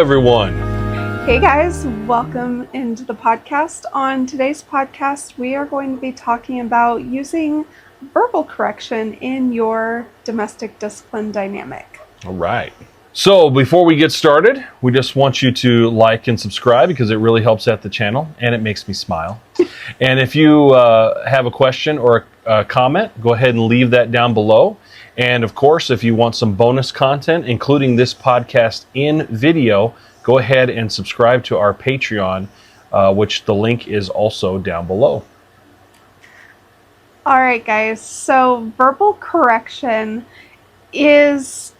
everyone. Hey guys, welcome into the podcast. On today's podcast, we are going to be talking about using verbal correction in your domestic discipline dynamic. All right. So before we get started, we just want you to like and subscribe because it really helps out the channel and it makes me smile. And if you have a question or a comment, go ahead and leave that down below. And of course, if you want some bonus content, including this podcast in video, go ahead and subscribe to our Patreon, which the link is also down below. All right, guys. So verbal correction is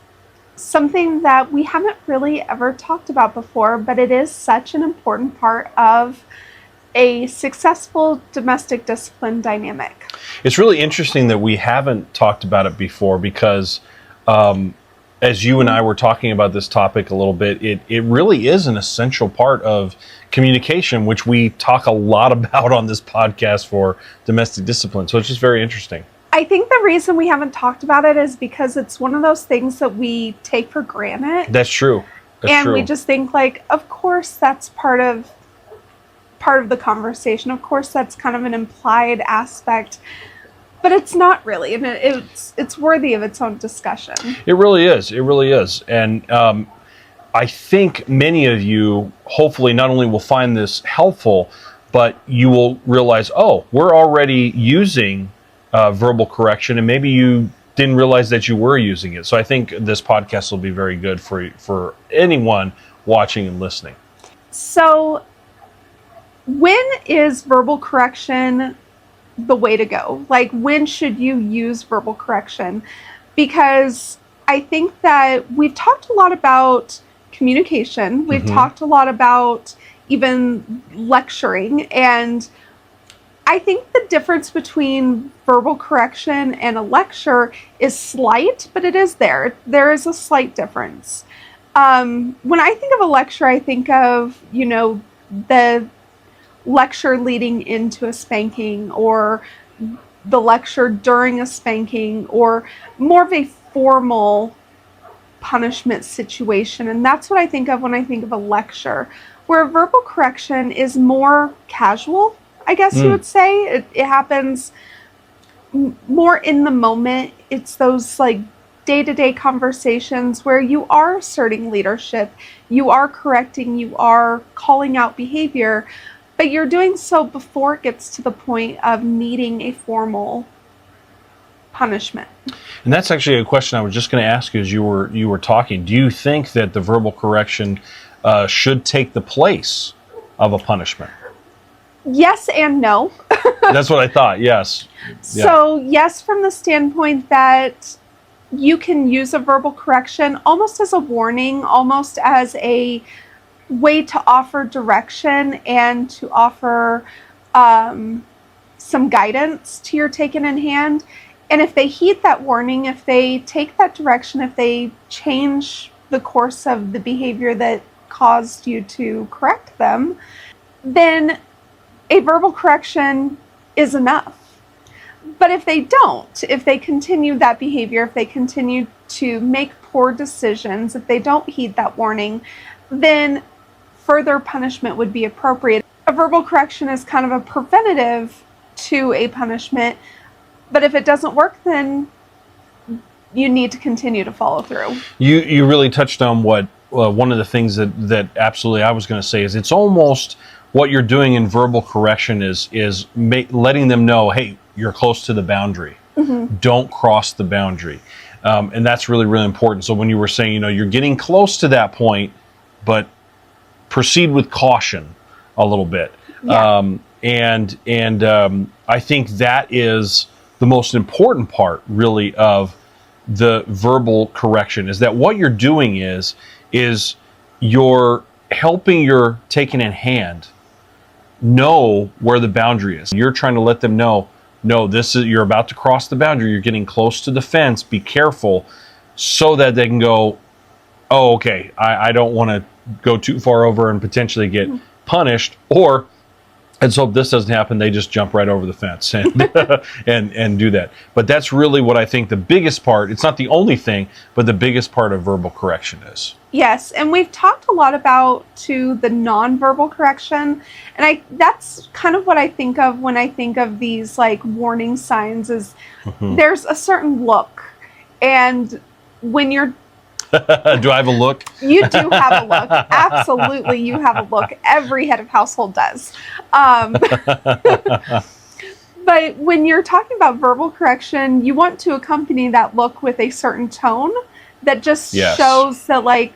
something that we haven't really ever talked about before, but it is such an important part of a successful domestic discipline dynamic. It's really interesting that we haven't talked about it before because as you and I were talking about this topic a little bit, it really is an essential part of communication, which we talk a lot about on this podcast for domestic discipline. So it's just very interesting. I think the reason we haven't talked about it is because it's one of those things that we take for granted. That's true. We just think like, of course, that's part of the conversation. Of course, that's kind of an implied aspect. But it's not really, and it's worthy of its own discussion. It really is. It really is. And I think many of you hopefully not only will find this helpful, but you will realize, oh, we're already using verbal correction, and maybe you didn't realize that you were using it. So I think this podcast will be very good for anyone watching and listening. So when is verbal correction the way to go? Like, when should you use verbal correction? Because I think that we've talked a lot about communication. We've talked a lot about even lecturing. And I think the difference between verbal correction and a lecture is slight, but it is there. There is a slight difference. When I think of a lecture, I think of, the lecture leading into a spanking, or the lecture during a spanking, or more of a formal punishment situation. And that's what I think of when I think of a lecture, where verbal correction is more casual, I guess you would say. It happens more in the moment. It's those like day-to-day conversations where you are asserting leadership, you are correcting, you are calling out behavior, but you're doing so before it gets to the point of needing a formal punishment. And that's actually a question I was just going to ask you as you were talking. Do you think that the verbal correction should take the place of a punishment? Yes and no. That's what I thought, yes. So yes, from the standpoint that you can use a verbal correction almost as a warning, almost as a way to offer direction and to offer some guidance to your taken in hand. And if they heed that warning, if they take that direction, if they change the course of the behavior that caused you to correct them, then a verbal correction is enough. But if they don't, if they continue that behavior, if they continue to make poor decisions, if they don't heed that warning, then further punishment would be appropriate. A verbal correction is kind of a preventative to a punishment, but if it doesn't work, then you need to continue to follow through. You really touched on what one of the things that absolutely I was going to say is it's almost what you're doing in verbal correction is letting them know, hey, you're close to the boundary. Don't cross the boundary. And that's really, really important. So when you were saying, you're getting close to that point, but proceed with caution a little bit. Yeah. I think that is the most important part, really, of the verbal correction, is that what you're doing is you're helping your taken in hand know where the boundary is. You're trying to let them know, no, you're about to cross the boundary. You're getting close to the fence. Be careful, so that they can go, oh, okay, I don't want to go too far over and potentially get punished, or And so if this doesn't happen, they just jump right over the fence and and do that. But that's really what I think the biggest part, it's not the only thing, but the biggest part of verbal correction is. Yes, and we've talked a lot about to the nonverbal correction, and that's kind of what I think of when I think of these like warning signs is there's a certain look. And when you're Do I have a look? You do have a look. Absolutely, you have a look. Every head of household does. But when you're talking about verbal correction, you want to accompany that look with a certain tone that just shows that, like,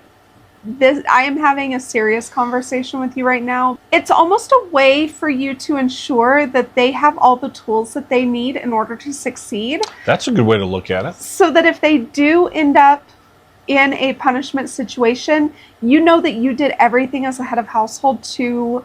this, I am having a serious conversation with you right now. It's almost a way for you to ensure that they have all the tools that they need in order to succeed. That's a good way to look at it. So that if they do end up in a punishment situation, you know that you did everything as a head of household to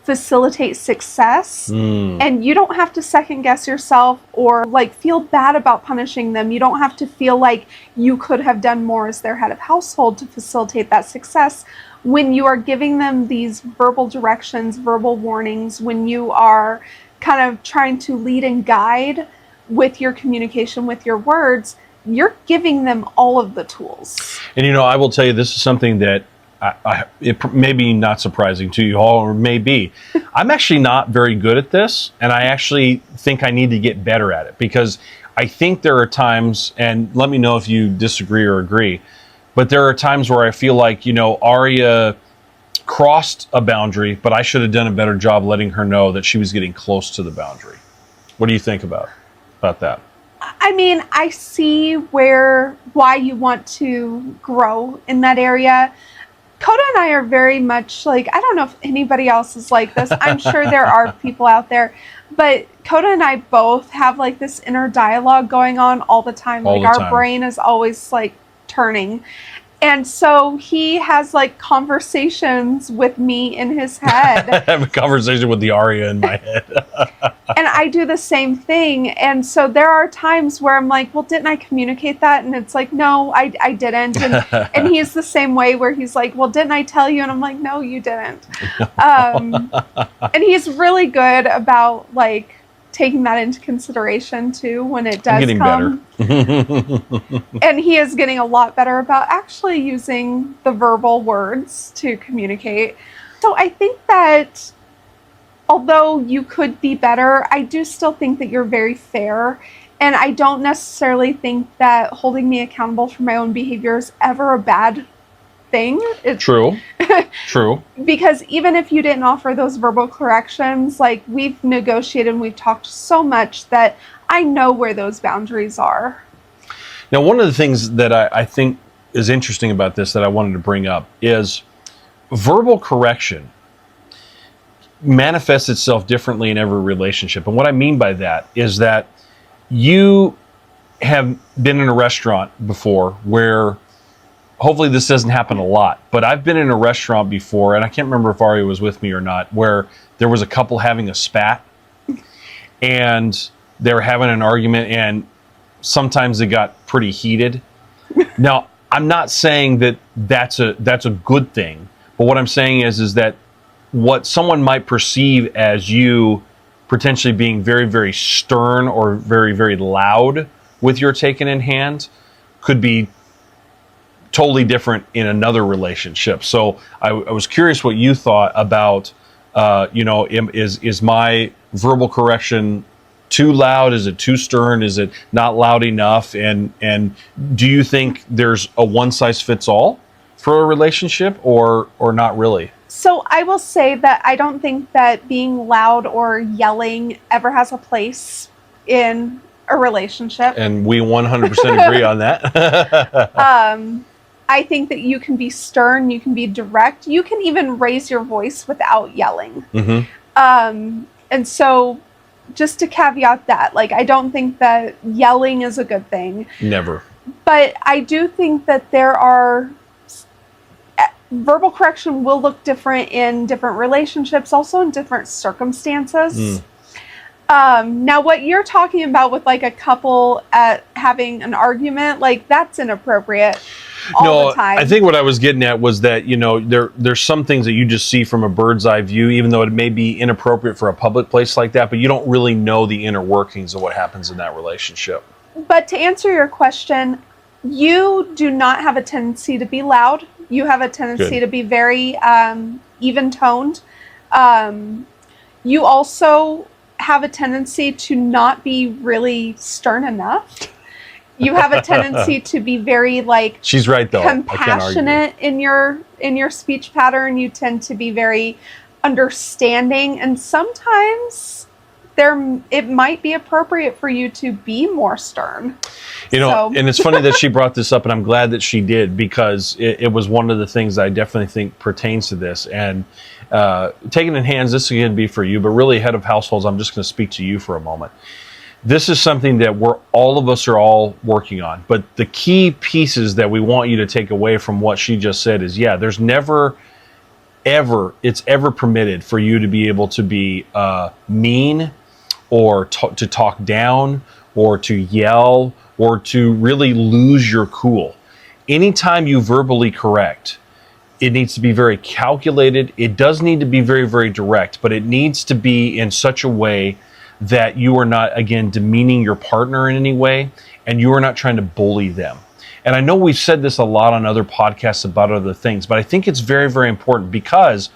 facilitate success, and you don't have to second guess yourself or like feel bad about punishing them. You don't have to feel like you could have done more as their head of household to facilitate that success. When you are giving them these verbal directions, verbal warnings, when you are kind of trying to lead and guide with your communication, with your words, you're giving them all of the tools. And you know, I will tell you, this is something that it may be not surprising to you all, or may be. I'm actually not very good at this, and I actually think I need to get better at it, because I think there are times, and let me know if you disagree or agree, but there are times where I feel like, you know, Aria crossed a boundary, but I should have done a better job letting her know that she was getting close to the boundary. What do you think about that? I mean, I see why you want to grow in that area. Coda and I are very much like, I don't know if anybody else is like this. I'm sure there are people out there, but Coda and I both have like this inner dialogue going on all the time. Like our brain is always like turning. And so he has like conversations with me in his head. I have a conversation with the Aria in my head. And I do the same thing. And so there are times where I'm like, well, didn't I communicate that? And it's like, no, I didn't. And he's the same way where he's like, well, didn't I tell you? And I'm like, no, you didn't. And he's really good about like taking that into consideration too when it does come. Better. And he is getting a lot better about actually using the verbal words to communicate. So I think that although you could be better, I do still think that you're very fair. And I don't necessarily think that holding me accountable for my own behavior is ever a bad thing. True. True. Because even if you didn't offer those verbal corrections, like we've negotiated and we've talked so much that I know where those boundaries are. Now, one of the things that I think is interesting about this that I wanted to bring up is verbal correction manifests itself differently in every relationship. And what I mean by that is that you have been in a restaurant before where, hopefully this doesn't happen a lot, but I've been in a restaurant before, and I can't remember if Aria was with me or not, where there was a couple having a spat and they were having an argument, and sometimes it got pretty heated. Now, I'm not saying that that's a good thing, but what I'm saying is that what someone might perceive as you potentially being very, very stern or very, very loud with your taken in hand could be totally different in another relationship. So I was curious what you thought about, is my verbal correction too loud? Is it too stern? Is it not loud enough? And do you think there's a one size fits all for a relationship, or not really? So I will say that I don't think that being loud or yelling ever has a place in a relationship. And we 100% agree on that. I think that you can be stern, you can be direct, you can even raise your voice without yelling. And so just to caveat that, like, I don't think that yelling is a good thing. Never. But I do think that verbal correction will look different in different relationships, also in different circumstances. Now, what you're talking about with like a couple having an argument, like that's inappropriate. all the time. I think what I was getting at was that, there's some things that you just see from a bird's eye view, even though it may be inappropriate for a public place like that, but you don't really know the inner workings of what happens in that relationship. But to answer your question, you do not have a tendency to be loud. You have a tendency to be very even-toned. You also have a tendency to not be really stern enough. You have a tendency to be very she's right though. compassionate in your speech pattern. You tend to be very understanding, and sometimes it might be appropriate for you to be more stern. And it's funny that she brought this up, and I'm glad that she did, because it was one of the things that I definitely think pertains to this. And taking in hands, this is going to be for you, but really head of households, I'm just going to speak to you for a moment. This is something that all of us are all working on. But the key pieces that we want you to take away from what she just said is, there's never, ever permitted for you to be able to be mean, or to talk down, or to yell, or to really lose your cool. Anytime you verbally correct, it needs to be very calculated. It does need to be very, very direct, but it needs to be in such a way that you are not, again, demeaning your partner in any way, and you are not trying to bully them. And I know we've said this a lot on other podcasts about other things, but I think it's very, very important, because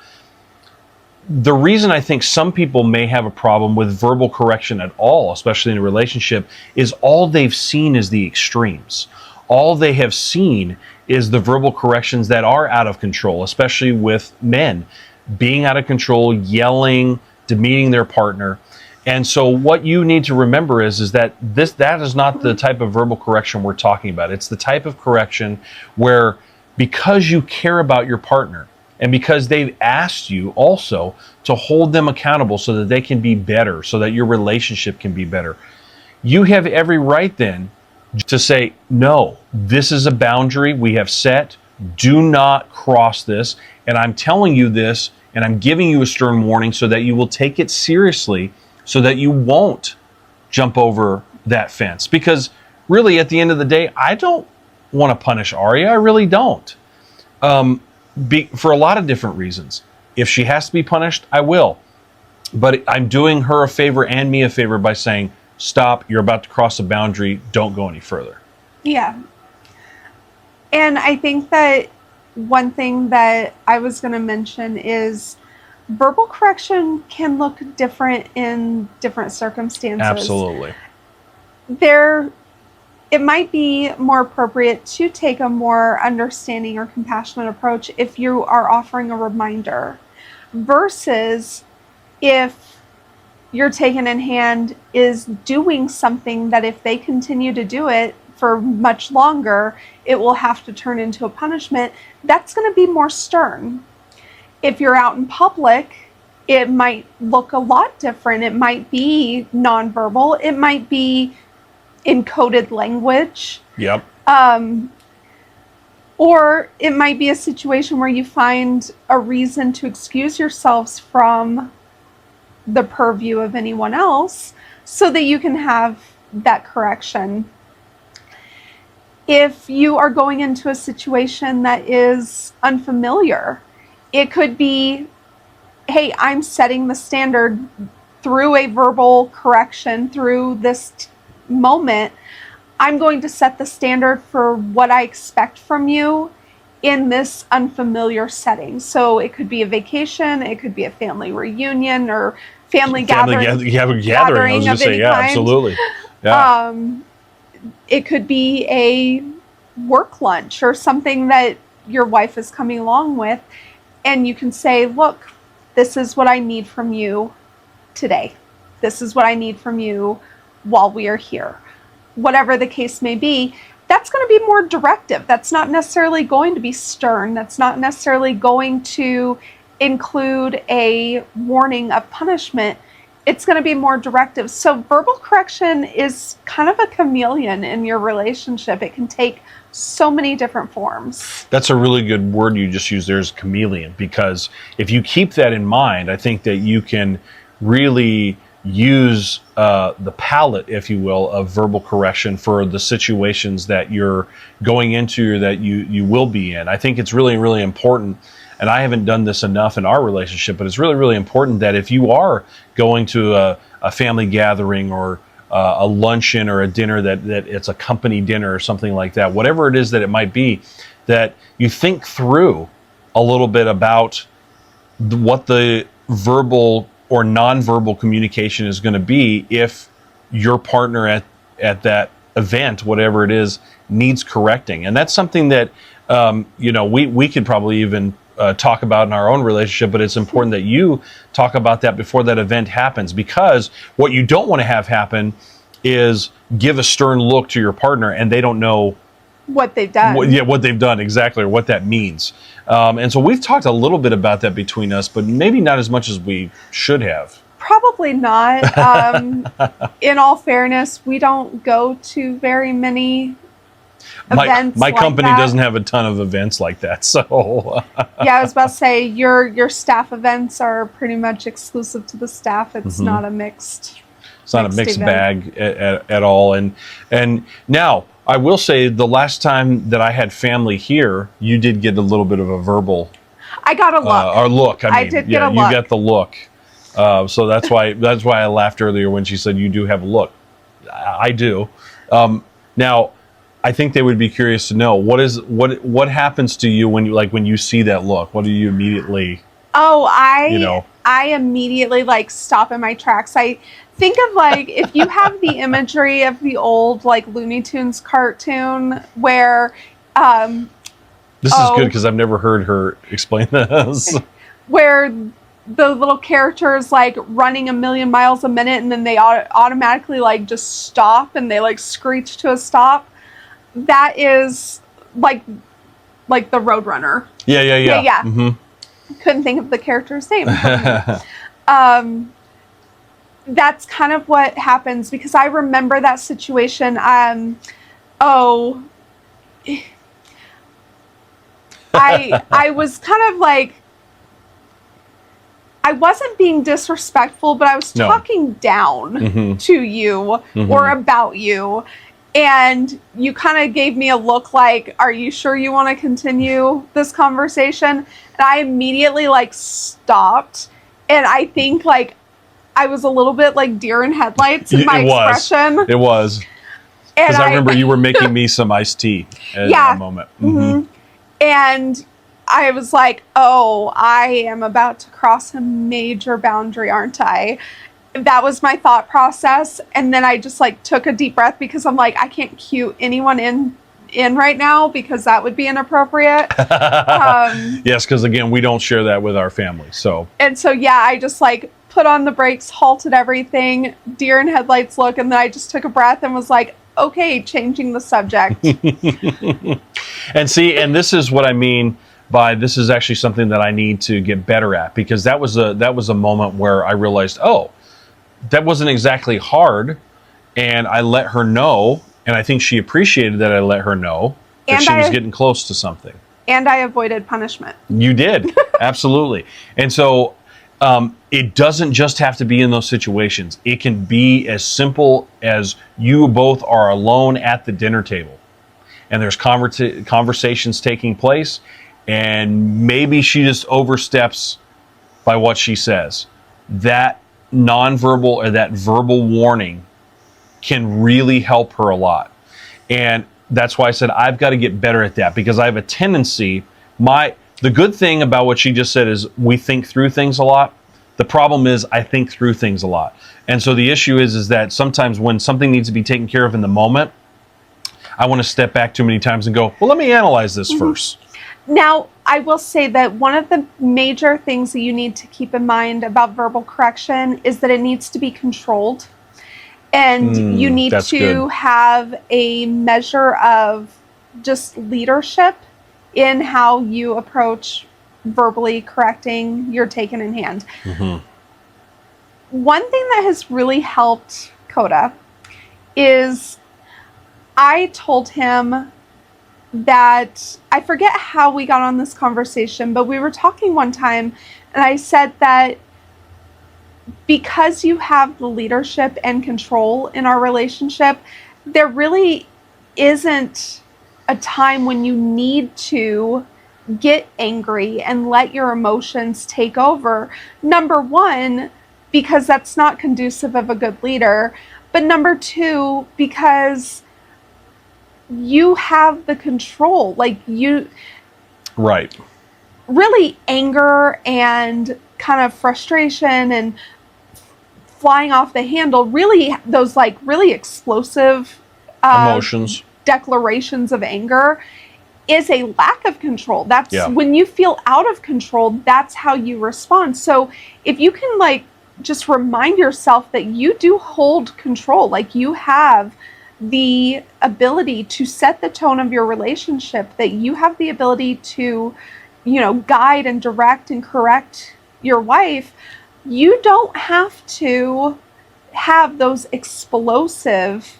the reason I think some people may have a problem with verbal correction at all, especially in a relationship, is all they've seen is the extremes. All they have seen is the verbal corrections that are out of control, especially with men being out of control, yelling, demeaning their partner. And so what you need to remember is that that is not the type of verbal correction we're talking about. It's the type of correction where, because you care about your partner, and because they've asked you also to hold them accountable so that they can be better, so that your relationship can be better, you have every right then to say, no, this is a boundary we have set. Do not cross this. And I'm telling you this, and I'm giving you a stern warning so that you will take it seriously, so that you won't jump over that fence. Because really, at the end of the day, I don't want to punish Aria. I really don't. For a lot of different reasons. If she has to be punished, I will. But I'm doing her a favor and me a favor by saying, stop, you're about to cross a boundary, don't go any further. Yeah. And I think that one thing that I was going to mention is verbal correction can look different in different circumstances. Absolutely. It might be more appropriate to take a more understanding or compassionate approach if you are offering a reminder, versus if your taken in hand is doing something that if they continue to do it for much longer, it will have to turn into a punishment. That's going to be more stern. If you're out in public, it might look a lot different. It might be nonverbal. It might be encoded language. Yep. Or it might be a situation where you find a reason to excuse yourselves from the purview of anyone else so that you can have that correction. If you are going into a situation that is unfamiliar, it could be, hey, I'm setting the standard through a verbal correction, through this moment. I'm going to set the standard for what I expect from you in this unfamiliar setting. So it could be a vacation, it could be a family reunion or family gathering. I was going to say, yeah, absolutely. Yeah. It could be a work lunch or something that your wife is coming along with, and you can say, look, this is what I need from you today. This is what I need from you while we are here. Whatever the case may be, that's going to be more directive. That's not necessarily going to be stern. That's not necessarily going to include a warning of punishment. It's going to be more directive. So verbal correction is kind of a chameleon in your relationship. It can take so many different forms. That's a really good word you just used there, is chameleon, because if you keep that in mind, I think that you can really use the palette, if you will, of verbal correction for the situations that you're going into or that you will be in. I think it's really, really important, and I haven't done this enough in our relationship, but it's really, really important that if you are going to a family gathering or a luncheon or a dinner that it's a company dinner or something like that, whatever it is that it might be, that you think through a little bit about what the verbal or nonverbal communication is going to be if your partner at that event, whatever it is, needs correcting. And that's something that we could probably even talk about in our own relationship, but it's important that you talk about that before that event happens, because what you don't want to have happen is give a stern look to your partner and they don't know what they've done. What they've done exactly, or what that means. And so we've talked a little bit about that between us, but maybe not as much as we should have. Probably not. In all fairness, we don't go to very many events. My company like that. doesn't have a ton of events like that, so. Yeah, I was about to say your staff events are pretty much exclusive to the staff. It's not a mixed. It's not a mixed bag at all. And now, I will say the last time that I had family here, you did get a little bit of a verbal. I got a look. Or look. I did get a look. You got the look. So that's why I laughed earlier when she said you do have a look. I do. Now, I think they would be curious to know what happens to you when you see that look. What do you immediately? Oh, I immediately stop in my tracks. I think of if you have the imagery of the old Looney Tunes cartoon where this is good because I've never heard her explain this. Where the little characters running 1,000,000 miles a minute and then they automatically just stop and they screech to a stop. That is like the Roadrunner. Yeah. Mm-hmm. Couldn't think of the character's name. That's kind of what happens because I remember that situation. I was kind of I wasn't being disrespectful, but I was talking down to you or about you. And you kind of gave me a look are you sure you want to continue this conversation? And I immediately stopped. And I think I was a little bit deer in headlights in my expression. It was. Because I remember you were making me some iced tea at that moment. Mm-hmm. And I was oh, I am about to cross a major boundary, aren't I? That was my thought process. And then I just took a deep breath because I'm I can't cue anyone in right now because that would be inappropriate. Yes, because again, we don't share that with our family. So I just put on the brakes, halted everything, deer in headlights look, and then I just took a breath and was okay, changing the subject. And this is what I mean by this is actually something that I need to get better at, because that was a moment where I realized, that wasn't exactly hard, and I let her know, and I think she appreciated that I let her know that she was getting close to something. And I avoided punishment. You did, absolutely. And so it doesn't just have to be in those situations. It can be as simple as you both are alone at the dinner table, and there's conversations taking place, and maybe she just oversteps by what she says. That nonverbal or that verbal warning can really help her a lot. And that's why I said I've got to get better at that, because I have a tendency, the good thing about what she just said is we think through things a lot. The problem is I think through things a lot. And so the issue is that sometimes when something needs to be taken care of in the moment, I want to step back too many times and go, well, let me analyze this first. Now, I will say that one of the major things that you need to keep in mind about verbal correction is that it needs to be controlled. And you need to have a measure of just leadership in how you approach verbally correcting your taken in hand. One thing that has really helped Coda is I told him that, I forget how we got on this conversation, but we were talking one time and I said that because you have the leadership and control in our relationship, there really isn't a time when you need to get angry and let your emotions take over. Number one, because that's not conducive of a good leader. But number two, because you have the control. Like you, Right. really anger and kind of frustration and flying off the handle, really those like really explosive Emotions. declarations of anger is a lack of control. That's Yeah. when you feel out of control, that's how you respond. So if you can like just remind yourself that you do hold control, like you have the ability to set the tone of your relationship, that you have the ability to, guide and direct and correct your wife, you don't have to have those explosive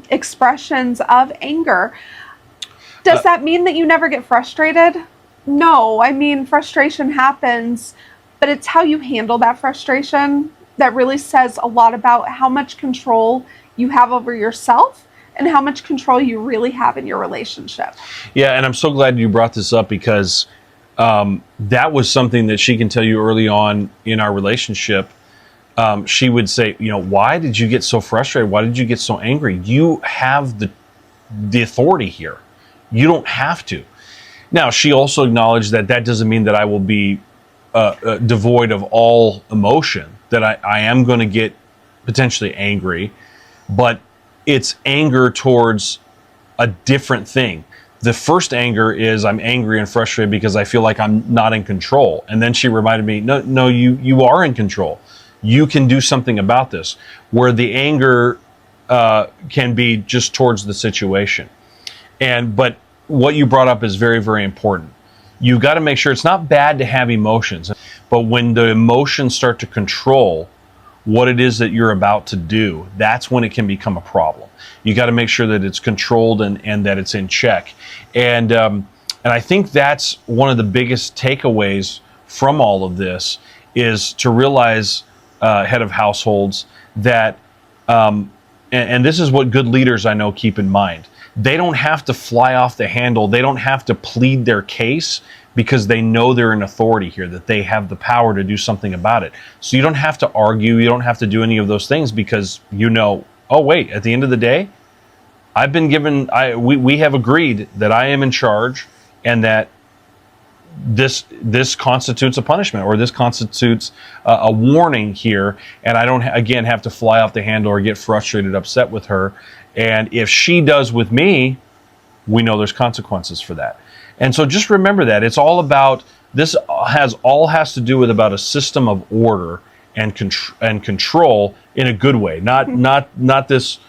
expressions of anger. Does that mean that you never get frustrated? No. I mean, frustration happens, but it's how you handle that frustration that really says a lot about how much control you have over yourself and how much control you really have in your relationship. Yeah, and I'm so glad you brought this up because that was something that she can tell you early on in our relationship. She would say, why did you get so frustrated? Why did you get so angry? You have the authority here. You don't have to. Now, she also acknowledged that doesn't mean that I will be devoid of all emotion, that I am going to get potentially angry, but it's anger towards a different thing. The first anger is I'm angry and frustrated because I feel like I'm not in control. And then she reminded me, no, you are in control. You can do something about this. Where the anger can be just towards the situation. But what you brought up is very, very important. You got to make sure it's not bad to have emotions, but when the emotions start to control what it is that you're about to do, that's when it can become a problem. You got to make sure that it's controlled and that it's in check. And I think that's one of the biggest takeaways from all of this is to realize, head of households, that, and this is what good leaders I know keep in mind. They don't have to fly off the handle. They don't have to plead their case because they know they're an authority here, that they have the power to do something about it. So you don't have to argue. You don't have to do any of those things because oh, wait, at the end of the day, I've been given, we have agreed that I am in charge and that this constitutes a punishment, or this constitutes a warning here, and I don't again have to fly off the handle or get frustrated, upset with her. And if she does with me, we know there's consequences for that. And so just remember that it's all about, this has to do with about a system of order and control in a good way, not this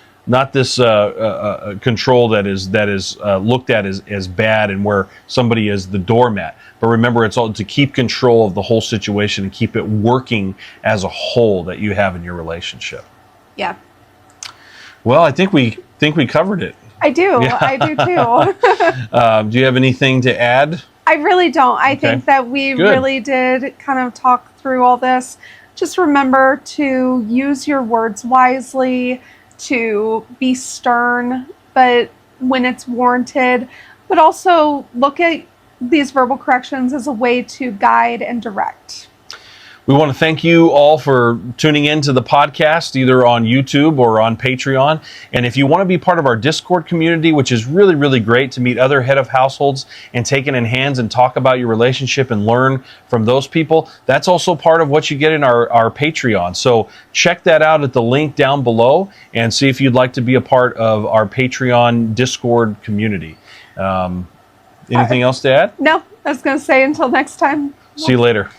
control that is looked at as bad and where somebody is the doormat. But remember, it's all to keep control of the whole situation and keep it working as a whole that you have in your relationship. Yeah. Well, I think we covered it. I do. Yeah. I do too. Do you have anything to add? I really don't. I think that we really did kind of talk through all this. Just remember to use your words wisely, to be stern, but when it's warranted, but also look at these verbal corrections as a way to guide and direct. We want to thank you all for tuning in to the podcast, either on YouTube or on Patreon. And if you want to be part of our Discord community, which is really, really great to meet other head of households and take it in hands and talk about your relationship and learn from those people, that's also part of what you get in our Patreon. So check that out at the link down below and see if you'd like to be a part of our Patreon Discord community. Anything else to add? No, I was going to say until next time. See you later.